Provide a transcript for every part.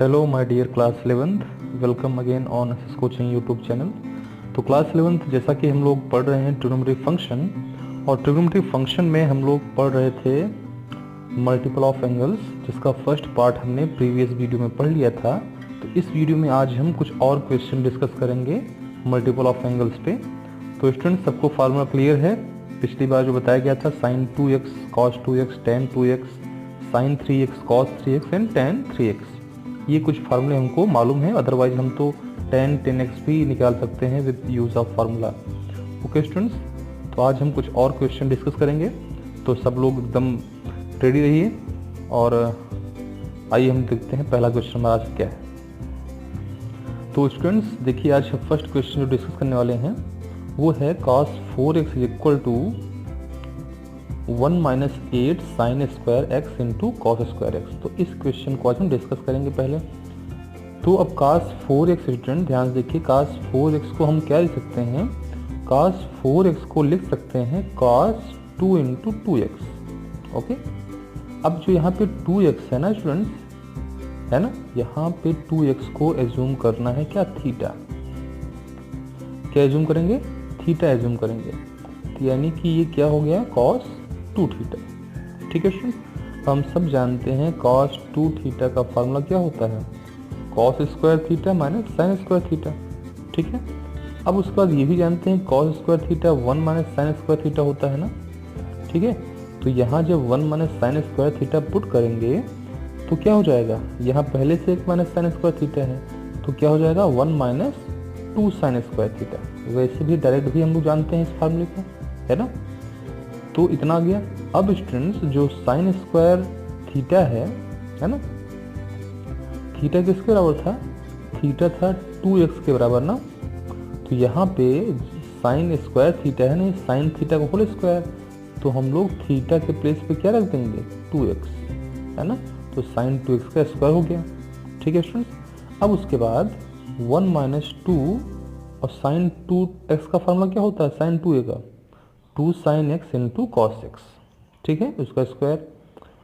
Hello my dear class 11th, welcome again on SS coaching YouTube channel. तो class 11th जैसा कि हम लोग पढ़ रहे हैं ट्रिग्नोमेट्री फंक्शन, और ट्रिग्नोमेट्री फंक्शन में हम लोग पढ़ रहे थे मल्टीपल ऑफ एंगल्स, जिसका फर्स्ट पार्ट हमने प्रीवियस वीडियो में पढ़ लिया था। तो इस वीडियो में आज हम कुछ और क्वेश्चन डिस्कस करेंगे मल्टीपल ऑफ एंगल्स पे। तो स्टूडेंट सबको फार्मूला क्लियर है? पिछली बार जो बताया गया था sin 2x cos 2x tan 2x sin 3x cos 3x and tan 3x, ये कुछ फार्मूले हमको मालूम है। अदरवाइज हम तो tan 10x भी निकाल सकते हैं with use of formula. Okay students, तो आज हम कुछ और क्वेश्चन डिस्कस करेंगे, तो सब लोग एकदम रेडी रहिए। और आइए हम देखते हैं पहला क्वेश्चन हमारा आज क्या है। तो स्टूडेंट्स देखिए, आज फर्स्ट क्वेश्चन जो डिस्कस करने वाले हैं वो है cos 4x equal to 1 minus 8 sine square x into cos square x. तो इस क्वेश्चन को आज हम डिस्कस करेंगे पहले। तो अब cos 4x स्टूडेंट ध्यान से देखिए, cos 4x को हम क्या लिख सकते हैं? cos 4x को लिख सकते हैं cos 2 इंटू 2x। ओके, अब जो यहाँ पे 2x है ना स्टूडेंट्स, है ना, यहाँ पे 2x को एज्यूम करना है क्या? थीटा। क्या एज्यूम करेंगे? थीटा एज्यूम करेंगे। तो यानी कि ये क्या हो गया? cos 2 theta. ठीक है स्टूडेंट, हम सब जानते हैं cos 2 थीटा का फार्मूला क्या होता है? cos square theta minus sine square theta. ठीक है, अब उसके बाद ये भी जानते हैं cos square theta 1 minus sine square theta होता है ना। ठीक है, तो यहाँ जब 1 minus sine square theta put करेंगे तो क्या हो जाएगा? यहाँ पहले से 1 माइनस साइन स्क्वायर थीटा है, तो क्या हो जाएगा? 1 माइनस 2 साइन स्क्वायर थीटा। वैसे भी डायरेक्ट भी हम लोग जानते हैं इस फार्मूले को, है ना। तो इतना आ गया। अब स्टूडेंट्स जो साइन स्क्वायर थीटा है ना, थीटा किसके बराबर था? थीटा था 2x के बराबर ना। तो यहाँ पे साइन स्क्वायर थीटा है ना, साइन थीटा का होल स्क्वायर, तो हम लोग थीटा के प्लेस पे क्या रख देंगे? 2x, है ना। तो साइन 2x का स्क्वायर हो गया। ठीक है स्टूडेंट्स, अब उसके बाद 1 माइनस 2 और साइन 2x का फार्मूला क्या होता है? साइन 2a का 2 sine x into cos x. ठीक है, उसका स्क्वायर।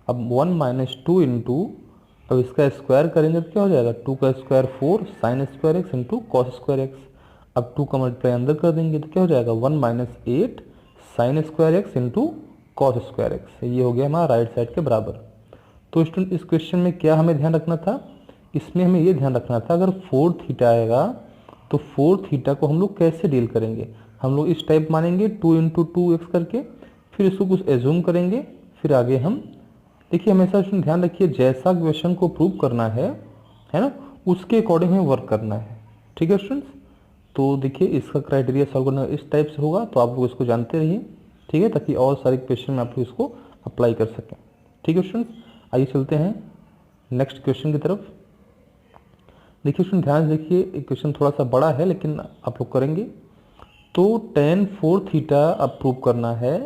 अब 1 माइनस 2 इंटू, अब इसका स्क्वायर करेंगे तो क्या हो जाएगा? 2 का square 4 sign square x into cos square x. अब 2 का मल्टीप्लाई अंदर कर देंगे तो क्या हो जाएगा? 1 minus 8 sine square x into cos square x. ये हो गया हमारा राइट साइड के बराबर। तो स्टूडेंट इस क्वेश्चन में क्या हमें ध्यान रखना था? इसमें हमें ये ध्यान रखना था, अगर 4 थीटा आएगा तो 4 थीटा को हम लोग कैसे डील करेंगे? हम लोग इस टाइप मानेंगे 2 इंटू 2x करके, फिर इसको कुछ एज्यूम करेंगे, फिर आगे हम देखिए, हमेशा ध्यान रखिए जैसा क्वेश्चन को प्रूव करना है ना, उसके अकॉर्डिंग हमें वर्क करना है। ठीक है स्टूडेंट्स, तो देखिए इसका क्राइटेरिया सॉल्व करना इस टाइप से होगा, तो आप लोग इसको जानते रहिए। ठीक है, ताकि और सारे क्वेश्चन में आप लोग इसको अप्लाई कर सकें। ठीक है स्टूडेंट्स, आइए चलते हैं नेक्स्ट क्वेश्चन की तरफ। देखिए स्टूडेंट ध्यान से देखिए, एक क्वेश्चन थोड़ा सा बड़ा है लेकिन आप लोग करेंगे। तो tan 4 थीटा अब प्रूव करना है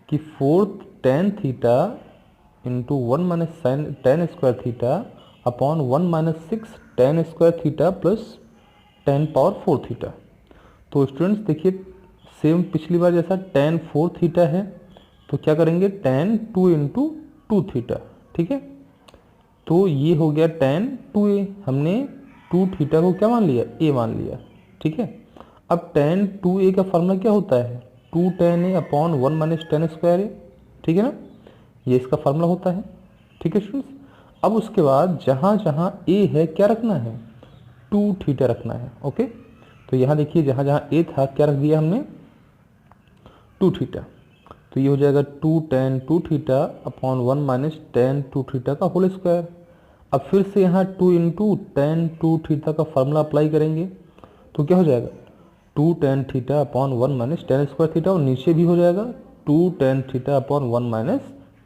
कि 4 tan theta into 1 minus sine tan square theta upon 1 minus 6 tan square theta plus tan power 4 theta. तो स्टूडेंट्स देखिए, सेम पिछली बार जैसा tan 4 थीटा है, तो क्या करेंगे? tan 2 into 2 theta. ठीक है, तो ये हो गया tan 2a। हमने 2 थीटा को क्या मान लिया? a मान लिया। ठीक है, अब tan 2a का फार्मूला क्या होता है? 2 tan a upon 1 minus tan square a। ठीक है ना, ये इसका फार्मूला होता है। ठीक है स्टूडेंट्स, अब उसके बाद जहाँ जहाँ a है क्या रखना है? 2 थीटा रखना है। ओके, तो यहाँ देखिए जहाँ जहाँ a था क्या रख दिया हमने? 2 थीटा। तो ये हो जाएगा 2 tan 2 theta upon 1 minus tan 2 theta का होल स्क्वायर। अब फिर से यहाँ 2 इंटू tan 2 थीटा का फार्मूला अप्लाई करेंगे तो क्या हो जाएगा? 2 tan theta upon 1 minus tan square theta, और नीचे भी हो जाएगा 2 tan theta upon 1 minus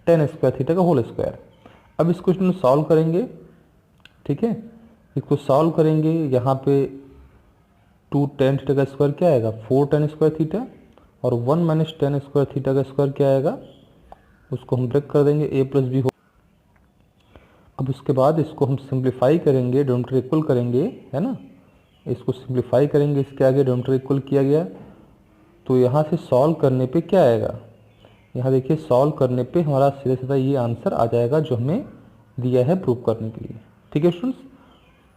tan square theta का होल स्क्वायर। अब इस क्वेश्चन को सॉल्व करेंगे। ठीक है, इसको सॉल्व करेंगे, यहाँ पे 2 tan थीटा का स्क्वायर क्या आएगा? 4 tan स्क्वायर थीटा, और 1 माइनस tan स्क्वायर थीटा का स्क्वायर क्या आएगा? उसको हम ब्रेक कर देंगे, a प्लस बी हो। अब उसके बाद इसको हम सिंप्लीफाई करेंगे, डिनोमिनेटर इक्वल करेंगे, है ना। इसको सिंप्लीफाई करेंगे, इसके आगे डिनोमिनेटर इक्वल किया गया, तो यहाँ से सॉल्व करने पे क्या आएगा? यहाँ देखिए सॉल्व करने पे हमारा सीधा सीधा ये आंसर आ जाएगा जो हमें दिया है प्रूव करने के लिए। ठीक है स्टूडेंट्स,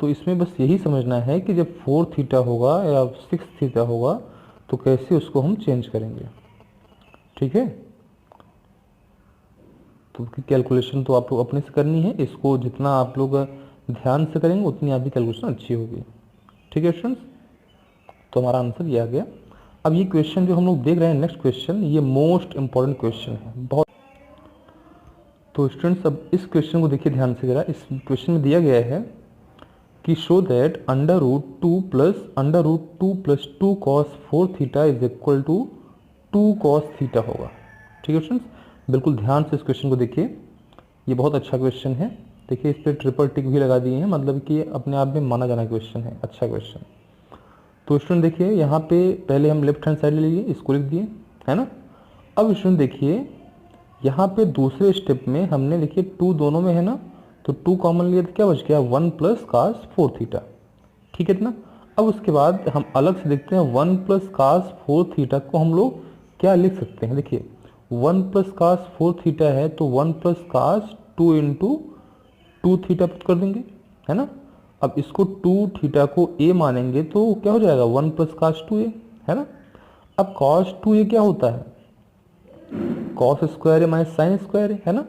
तो इसमें बस यही समझना है कि जब 4 थीटा होगा या 6 थीटा होगा तो कैसे उसको हम चेंज करेंगे, ठीक है। तो कैलकुलेशन तो आप लोग अपने से करनी है, इसको जितना आप लोग ध्यान से करेंगे उतनी आपकी कैलकुलेशन अच्छी होगी, ठीक है स्टूडेंट्स। तो हमारा आंसर ये आ गया। अब ये क्वेश्चन जो हम लोग देख रहे हैं नेक्स्ट क्वेश्चन, ये मोस्ट इंपॉर्टेंट क्वेश्चन है बहुत। तो स्टूडेंट्स अब इस क्वेश्चन को देखिए ध्यान से जरा। इस क्वेश्चन में दिया गया है कि show that √2 plus 2 cos 4 theta is equal to 2 cos theta होगा, ठीक है स्टूडेंट्स। बिल्कुल ध्यान से इस क्वेश्चन को देखिए, ये बहुत अच्छा क्वेश्चन है। देखिए इस पर ट्रिपल टिक भी लगा दिए हैं, मतलब कि अपने आप में माना जाना क्वेश्चन है, अच्छा क्वेश्चन। तो स्टूडेंट देखिए यहाँ पे पहले हम लेफ्ट हैंड साइड ले लिए, इसको लिख दिए, है ना। अब स्टूडेंट देखिए यहाँ पे दूसरे स्टेप में हमने देखिए 2 दोनों में है ना, तो 2 कॉमन लिया तो क्या बच गया 1 प्लस cos 4 थीटा, ठीक है ना। अब उसके बाद हम अलग से देखते हैं 1 प्लस cos 4 थीटा को हम लोग क्या लिख सकते हैं। देखिए 1 प्लस cos 4 थीटा है तो 1 plus cos 2 into 2 theta put कर देंगे, है ना। अब इसको 2 थीटा को a मानेंगे तो क्या हो जाएगा 1 प्लस cos 2a, है ना। अब cos 2a क्या होता है, cos स्क्वायर ए माइनस साइन स्क्वायर है ना।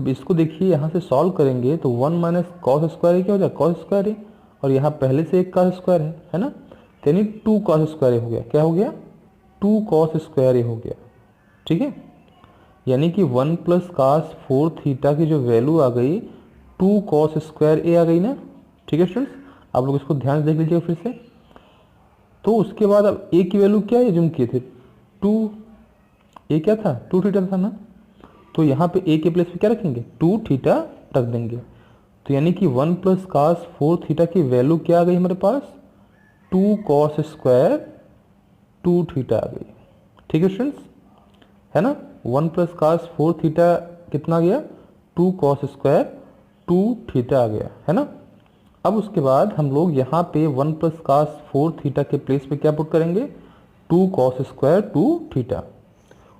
अब इसको देखिए यहाँ से सॉल्व करेंगे तो 1 माइनस कॉस स्क्वायर क्या हो जाएगा cos स्क्वायर ए, और यहाँ पहले से एक cos स्क्वायर है ना, यानी 2 cos स्क्वायर ए हो गया। क्या हो गया 2 cos स्क्वायर ए हो गया, ठीक है। यानी कि 1 प्लस cos 4 थीटा की जो वैल्यू आ गई 2 cos स्क्वायर ए आ गई ना, ठीक है स्टूडेंट्स। आप लोग इसको ध्यान से देख लीजिएगा फिर से। तो उसके बाद अब ए की वैल्यू क्या एज्यूम किए थे 2, ए क्या था 2 थीटा था ना, तो यहाँ पे ए के प्लेस पे क्या रखेंगे 2 थीटा रख देंगे। तो यानी कि 1 प्लस cos 4 थीटा की वैल्यू क्या आ गई हमारे पास 2 cos स्क्वायर 2 थीटा आ गई, ठीक है स्टूडेंट्स, है ना। 1 प्लस cos 4 थीटा कितना गया 2 cos स्क्वायर 2 थीटा आ गया, है ना। अब उसके बाद हम लोग यहाँ पे 1 प्लस cos 4 थीटा के प्लेस पे क्या पुट करेंगे 2 cos square 2 theta,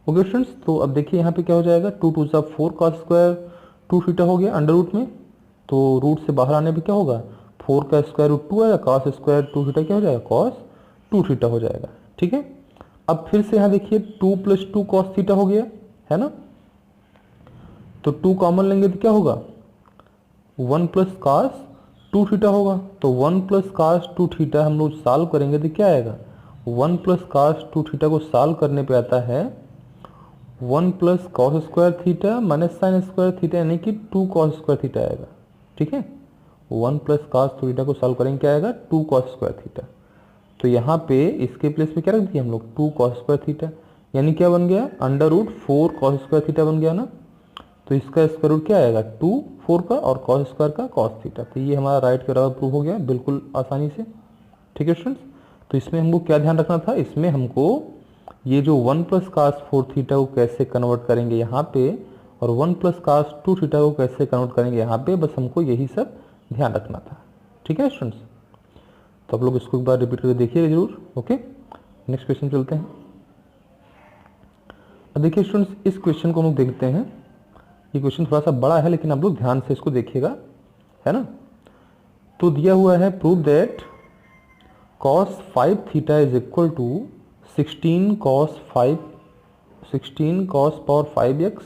okay students. तो अब देखिए यहाँ पे क्या हो जाएगा 2 2 सा 4 cos स्क्वायर 2 थीटा हो गया अंडर रूट में, तो रूट से बाहर आने पे क्या होगा 4 का स्क्वायर रूट 2 आएगा, cos स्क्वायर 2 थीटा क्या हो जाएगा cos 2 थीटा हो जाएगा, ठीक है। अब फिर से यहाँ देखिए 2 प्लस 2 cos थीटा हो गया, है ना। तो 2 कॉमन लेंगे तो क्या होगा 1 प्लस cos 2 थीटा होगा। तो 1 प्लस cos 2 थीटा हम लोग सॉल्व करेंगे तो क्या आएगा 1 प्लस cos 2 थीटा को सॉल्व करने पे आता है 1 plus cos square theta minus sine square theta, यानी कि 2 cos स्क्वायर थीटा आएगा, ठीक है। 1 प्लस cos थीटा को सॉल्व करेंगे क्या आएगा 2 cos स्क्वायर थीटा। तो यहाँ पे इसके प्लेस पे क्या रख दिया हम लोग 2 cos स्क्वायर थीटा, यानी क्या बन गया under root 4 cos square theta बन गया ना। तो इसका स्क्वायर रूट क्या आएगा 2 4 का और cos स्क्वायर का cos थीटा। तो ये हमारा राइट के बराबर प्रूव हो गया बिल्कुल आसानी से, ठीक है स्टूडेंट्स। तो इसमें हमको क्या ध्यान रखना था, इसमें हमको ये जो 1 प्लस cos 4 थीटा को कैसे कन्वर्ट करेंगे यहाँ पे, और 1 प्लस cos 2 थीटा को कैसे कन्वर्ट करेंगे यहाँ पे, बस हमको यही सब ध्यान रखना था, ठीक है स्टूडेंट्स। तो आप लोग इसको एक बार रिपीट करके देखिएगा जरूर, ओके। नेक्स्ट क्वेश्चन चलते हैं। अब देखिए स्टूडेंट्स इस क्वेश्चन को हम लोग देखते हैं। ये क्वेश्चन थोड़ा सा बड़ा है लेकिन आप लोग ध्यान से इसको देखिएगा, है ना। तो दिया हुआ है prove that cos 5 theta is equal to 16 cos power 5x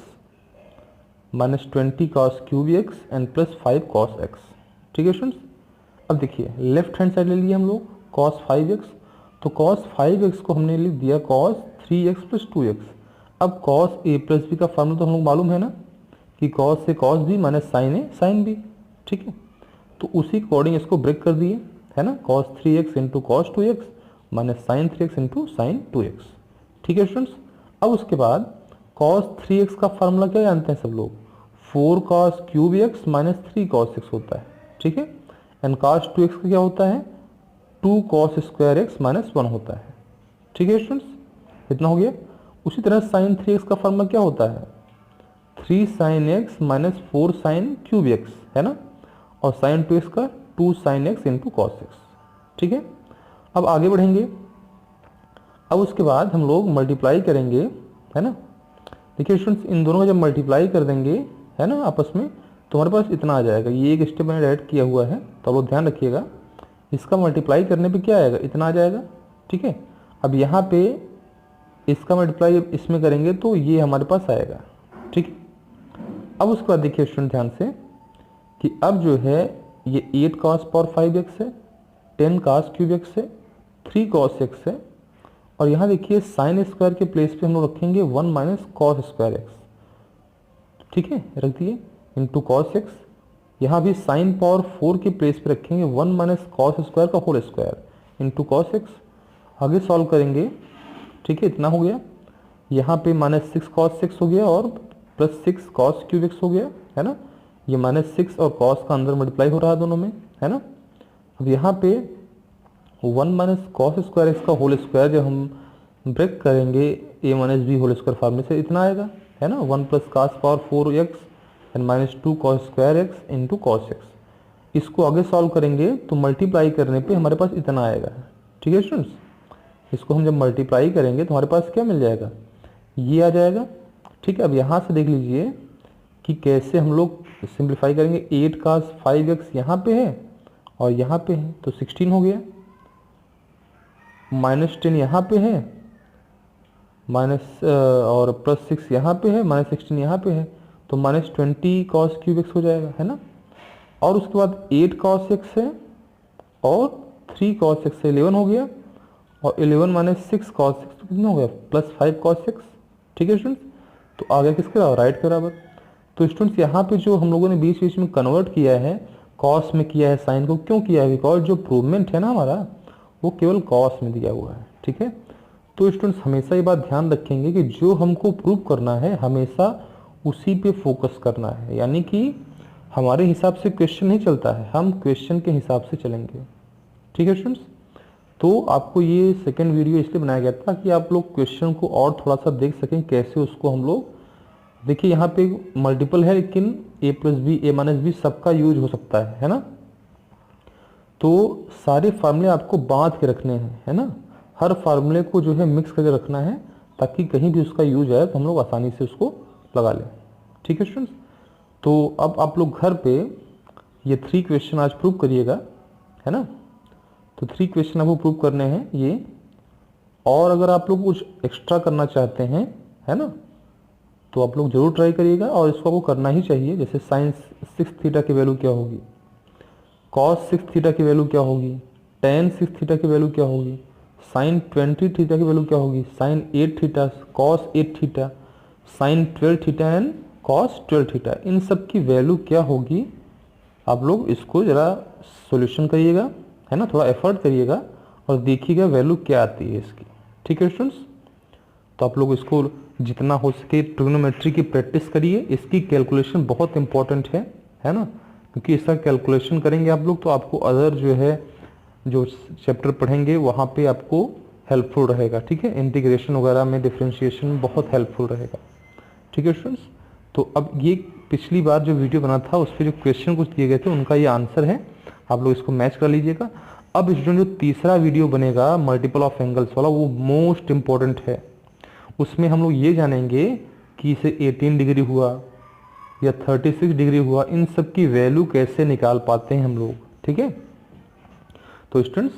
minus 20 cos cube x and plus 5 cos x, ठीक है स्टूडेंट्स। अब देखिए लेफ्ट हैंड साइड ले लिए हम लोग cos 5x, तो cos 5x को हमने लिख दिया cos 3x प्लस 2x। अब cos a प्लस b का फॉर्मूला तो हम लोग मालूम है ना कि cos से cos b minus sine a sine b, ठीक है। तो उसी अकॉर्डिंग इसको ब्रेक कर दिए, है ना, cos 3x into cos 2x minus sine 3x into sine 2x, ठीक है स्टूडेंट्स। अब उसके बाद cos 3x का फार्मूला क्या जानते हैं सब लोग 4 cos cube x minus 3 cos x होता है, ठीक है। एंड cos 2x का क्या होता है 2 cos स्क्वायर x माइनस 1 होता है, ठीक है स्टूडेंट्स, इतना हो गया। उसी तरह साइन 3x का फार्मूला क्या होता है 3 sin x minus 4 sin cube x, है ना, और साइन 2x का 2 sin x into cos x, ठीक है। अब आगे बढ़ेंगे। अब उसके बाद हम लोग मल्टीप्लाई करेंगे, है ना। देखिए स्टूडेंट्स इन दोनों का जब मल्टीप्लाई कर देंगे, है ना, आपस में तो हमारे पास इतना आ जाएगा। ये एक स्टेप मैंने ऐड किया हुआ है, तो आप लोग ध्यान रखिएगा। इसका मल्टीप्लाई करने पे क्या आएगा, इतना आ जाएगा। ठीक है, अब यहाँ पे इसका मल्टीप्लाई इसमें करेंगे तो ये हमारे पास आएगा। ठीक है, अब उसके बाद देखिए स्टूडेंट ध्यान से कि अब जो है ये 8 cos पावर 5x है, 10 cos क्यूब x है, 3 cos x है, और यहाँ देखिए साइन स्क्वायर के प्लेस पे हम लोग रखेंगे 1 माइनस कॉस स्क्वायर एक्स। ठीक है, रख दिए इंटू कॉस एक्स। यहाँ भी साइन पावर 4 के प्लेस पे रखेंगे 1 माइनस कॉस स्क्वायर का whole square into cos x. आगे सॉल्व करेंगे। ठीक है, इतना हो गया। यहाँ पे माइनस 6 कॉस एक्स हो गया और प्लस 6 कॉस क्यूब एक्स हो गया, है ना। ये माइनस 6 और कॉस का अंदर मल्टीप्लाई हो रहा है दोनों में, है ना। अब यहाँ पे 1 माइनस कॉस स्क्वायर एक्स का होल स्क्वायर जब हम ब्रेक करेंगे ए माइनस बी होल स्क्वायर फॉर्मूले से, इतना आएगा, है ना। 1 plus cos power 4 x and minus 2 cos square x into cos x. इसको आगे सॉल्व करेंगे तो मल्टीप्लाई करने पे हमारे पास इतना आएगा। ठीक है स्टूडेंट्स, इसको हम जब मल्टीप्लाई करेंगे तो हमारे पास क्या मिल जाएगा, ये आ जाएगा। ठीक है, अब यहाँ से देख लीजिए कि कैसे हम लोग सिंप्लीफाई करेंगे। 8 cos 5x यहाँ पे है और यहाँ पे है तो 16 हो गया, माइनस 10 यहाँ पे है, माइनस और प्लस 6 यहाँ पे है, माइनस 16 यहाँ पे है, तो माइनस 20 cos क्यूब एक्स हो जाएगा, है ना। और उसके बाद 8 cos x है और 3 cos x से 11 हो गया, और 11 माइनस 6 cos x तो कितना हो गया, प्लस 5 cos x। ठीक है स्टूडेंट्स, तो आगे किसके बराबर, राइट के बराबर। तो स्टूडेंट्स यहाँ पे जो हम लोगों ने बीच बीच में कन्वर्ट किया है, कॉस में किया है साइन को, क्यों किया है, बिकॉज जो प्रूवमेंट है ना हमारा वो केवल कॉस में दिया हुआ है। ठीक है, तो स्टूडेंट्स हमेशा ये बात ध्यान रखेंगे कि जो हमको प्रूव करना है हमेशा उसी पे फोकस करना है, यानी कि हमारे हिसाब से क्वेश्चन नहीं चलता है, हम क्वेश्चन के हिसाब से चलेंगे। ठीक है स्टूडेंट्स, तो आपको ये सेकंड वीडियो इसलिए बनाया गया था कि आप लोग क्वेश्चन को और थोड़ा सा देख सकें कैसे उसको हम लोग, देखिए यहाँ पे मल्टीपल है लेकिन a plus B A minus B सबका यूज हो सकता है ना। तो सारे फार्मूले आपको बांध के रखने हैं, है ना। हर फार्मूले को जो है मिक्स करके रखना है ताकि कहीं भी उसका यूज आए तो हम लोग आसानी से उसको लगा लें। ठीक है स्टूडेंट्स, तो अब आप लोग घर पे ये 3 क्वेश्चन आज प्रूव करिएगा, है ना। तो 3 क्वेश्चन आपको प्रूव करने हैं ये, और अगर आप लोग कुछ एक्स्ट्रा करना चाहते हैं, है ना, तो आप लोग जरूर ट्राई करिएगा और इसको आपको करना ही चाहिए। जैसे साइन 6 थीटा की वैल्यू क्या होगी, कॉस 6 थीटा की वैल्यू क्या होगी, टेन 6 थीटा की वैल्यू क्या होगी, साइन 20 थीटा की वैल्यू क्या होगी, sine 8 theta, cos 8 theta, sine 12 theta and cos 12 theta, इन सब की वैल्यू क्या होगी। आप लोग इसको ज़रा सॉल्यूशन करिएगा, है ना, थोड़ा एफर्ट करिएगा और देखिएगा वैल्यू क्या आती है इसकी। ठीक है स्टूडेंट्स, तो आप लोग इसको जितना हो सके ट्रिग्नोमेट्री की प्रैक्टिस करिए। इसकी कैलकुलेशन बहुत इंपॉर्टेंट है ना, क्योंकि इसका कैलकुलेशन करेंगे आप लोग तो आपको अदर जो है जो चैप्टर पढ़ेंगे वहाँ पे आपको हेल्पफुल रहेगा। ठीक है, इंटीग्रेशन वगैरह में, डिफरेंशिएशन बहुत हेल्पफुल रहेगा। ठीक है स्टूडेंट्स, तो अब ये पिछली बार जो वीडियो बना था उस पर जो क्वेश्चन कुछ दिए गए थे उनका ये आंसर है, आप लोग इसको मैच कर लीजिएगा। अब स्टूडेंट जो तीसरा वीडियो बनेगा मल्टीपल ऑफ एंगल्स वाला, वो मोस्ट इंपॉर्टेंट है। उसमें हम लोग ये जानेंगे कि इसे 18 डिग्री हुआ या 36 डिग्री हुआ, इन सब की वैल्यू कैसे निकाल पाते हैं हम लोग। ठीक है, तो students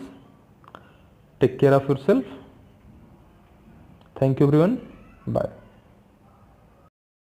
take care of yourself, thank you everyone, bye.